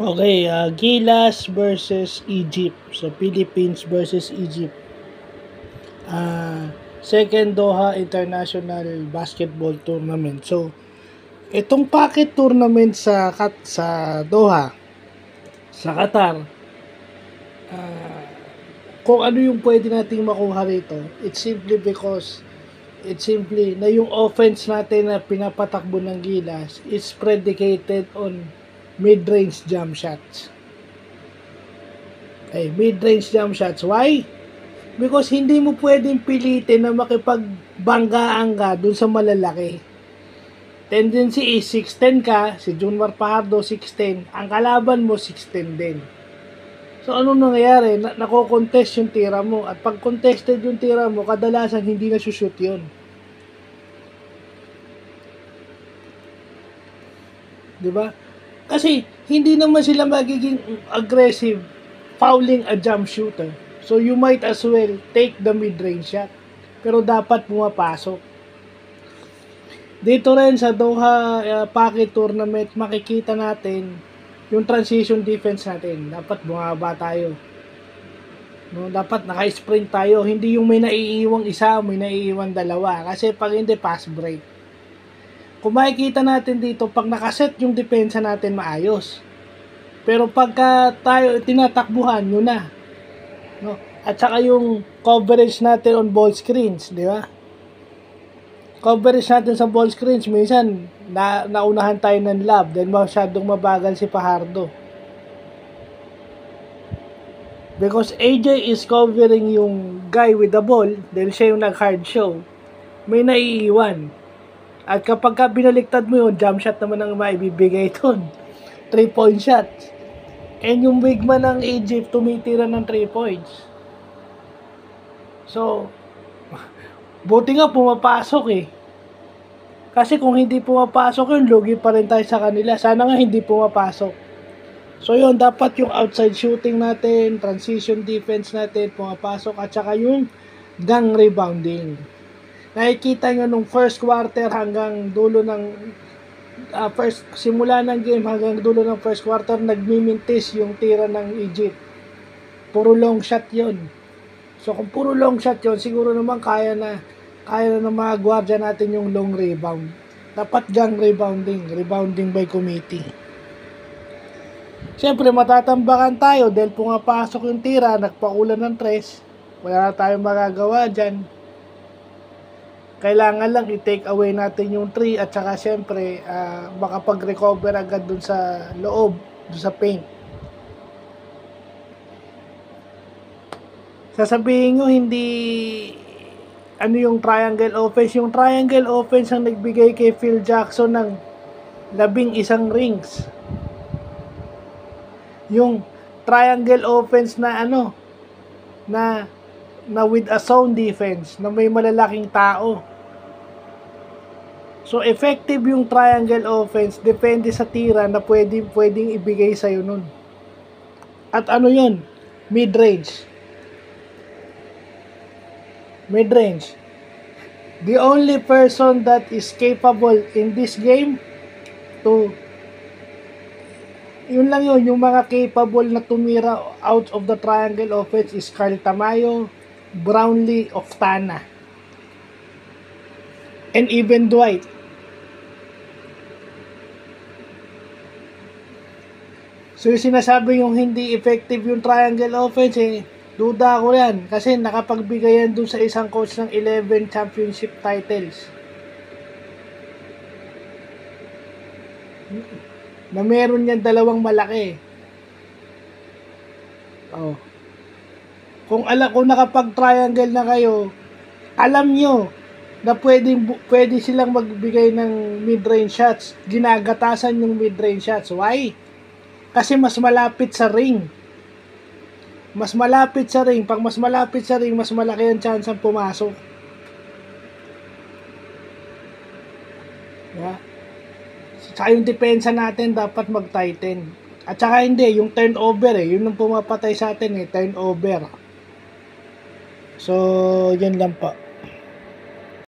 Okay, Gilas versus Egypt. So, Philippines versus Egypt. Second Doha International Basketball Tournament. So, itong packet tournament sa Doha, sa Qatar, kung ano yung pwede nating makuha rito, it's simply na yung offense natin na pinapatakbo ng Gilas is predicated on mid-range jump shots. Okay, mid-range jump shots. Why? Because hindi mo pwedeng pilitin na makipagbanggaan ka dun sa malalaki. Tendency is 6'10 ka, si Junmar Fajardo 6'10, ang kalaban mo 6'10 din. So ano nangyayari? Nako-contest yung tira mo, at pag contested yung tira mo, kadalasan hindi na shoot yun. Diba? Kasi hindi naman sila magiging aggressive fouling a jump shooter. So you might as well take the mid-range shot. Pero dapat pumapasok. Dito rin sa Doha Packet Tournament, makikita natin yung transition defense natin. Dapat bumaba tayo. No, dapat naka-sprint tayo. Hindi yung may naiiwang isa, may naiiwang dalawa. Kasi pag hindi, pass break. Kung makikita natin dito, pag nakaset yung depensa natin, maayos. Pero pagka tayo tinatakbuhan, yun na. No? At saka yung coverage natin on ball screens, di ba? Coverage natin sa ball screens, minsan naunahan tayo ng lob, then masyadong mabagal si Fajardo. Because AJ is covering yung guy with the ball, dahil siya yung nag-hard show, may naiiwan. At kapag binaliktad mo yun, jump shot naman ang maibibigay doon. 3-point shot. And yung big man ng Egypt tumitira ng 3 points. So, buti nga pumapasok eh. Kasi kung hindi pumapasok yun, lugi pa rin tayo sa kanila. Sana nga hindi pumapasok. So yun, dapat yung outside shooting natin, transition defense natin, pumapasok, at saka yung gang rebounding. Nakikita nyo nung first quarter hanggang dulo ng simula ng game hanggang dulo ng first quarter, nagmimintis yung tira ng Egypt. Puro long shot yon. So kung puro long shot yon, siguro naman kaya na ng mga gwardiya natin yung long rebound. Dapat gang rebounding by committee. Siyempre matatambakan tayo dahil pumapasok yung tira, nagpaulan ng 3, wala na tayong magagawa dyan. Kailangan lang i-take away natin yung 3, at saka siyempre makapag-recover agad dun sa loob, dun sa paint. Sasabihin nyo hindi ano yung triangle offense. Yung triangle offense ang nagbigay kay Phil Jackson ng 11 rings. Yung triangle offense na na with a zone defense, na may malalaking tao. So effective yung triangle offense, depende sa tira na pwedeng ibigay sa'yo nun. At ano yun? Mid-range. The only person that is capable in this game yun lang yun, yung mga capable na tumira out of the triangle offense is Carl Tamayo, Brownlee, Oftana, and even Dwight. So yung sinasabi yung hindi effective yung triangle offense, duda ko yan. Kasi nakapagbigay yan dun sa isang coach ng 11 championship titles. Na meron yan 2 malaki. Oh. Kung nakapag-triangle na kayo, alam nyo na pwede silang magbigay ng mid-range shots. Ginagatasan yung mid-range shots. Why? Kasi mas malapit sa ring. Pag mas malapit sa ring, mas malaki ang chance ang pumasok. Yeah. Saka yung depensa natin dapat mag-tighten. At saka hindi, yung turnover yun ang pumapatay sa atin turnover. So, yan lang po.